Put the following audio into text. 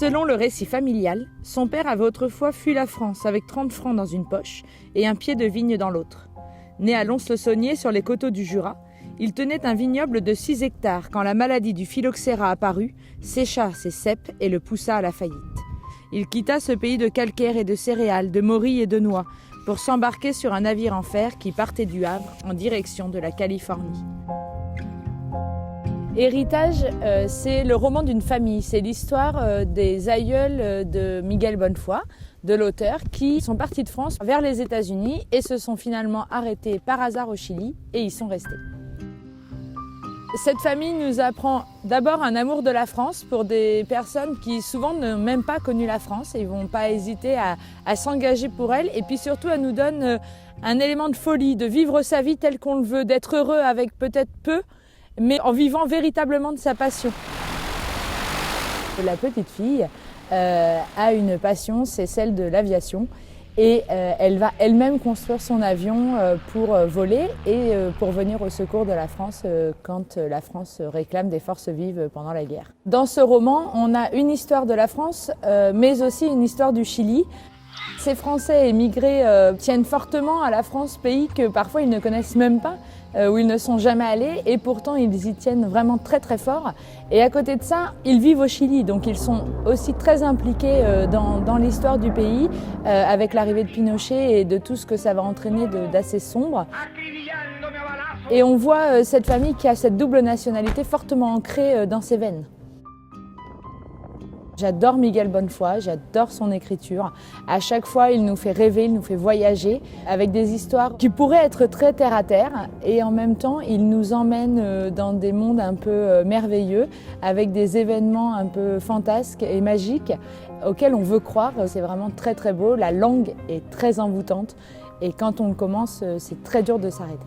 Selon le récit familial, son père avait autrefois fui la France avec 30 francs dans une poche et un pied de vigne dans l'autre. Né à Lons-le-Saunier sur les coteaux du Jura, il tenait un vignoble de 6 hectares quand la maladie du phylloxéra apparut, sécha ses ceps et le poussa à la faillite. Il quitta ce pays de calcaire et de céréales, de morilles et de noix, pour s'embarquer sur un navire en fer qui partait du Havre en direction de la Californie. Héritage, c'est le roman d'une famille, c'est l'histoire des aïeuls de Miguel Bonnefoy, de l'auteur, qui sont partis de France vers les États-Unis et se sont finalement arrêtés par hasard au Chili et y sont restés. Cette famille nous apprend d'abord un amour de la France pour des personnes qui souvent n'ont même pas connu la France et ils ne vont pas hésiter à s'engager pour elle. Et puis surtout, elle nous donne un élément de folie, de vivre sa vie telle qu'on le veut, d'être heureux avec peut-être peu, mais en vivant véritablement de sa passion. La petite fille a une passion, c'est celle de l'aviation. Et elle va elle-même construire son avion pour voler et pour venir au secours de la France quand la France réclame des forces vives pendant la guerre. Dans ce roman, on a une histoire de la France, mais aussi une histoire du Chili. Ces Français émigrés tiennent fortement à la France, pays que parfois ils ne connaissent même pas, où ils ne sont jamais allés, et pourtant ils y tiennent vraiment très très fort. Et à côté de ça, ils vivent au Chili, donc ils sont aussi très impliqués dans l'histoire du pays, avec l'arrivée de Pinochet et de tout ce que ça va entraîner d'assez sombre. Et on voit cette famille qui a cette double nationalité fortement ancrée dans ses veines. J'adore Miguel Bonnefoy, j'adore son écriture. À chaque fois, il nous fait rêver, il nous fait voyager avec des histoires qui pourraient être très terre à terre et en même temps, il nous emmène dans des mondes un peu merveilleux avec des événements un peu fantasques et magiques auxquels on veut croire. C'est vraiment très très beau, la langue est très envoûtante et quand on commence, c'est très dur de s'arrêter.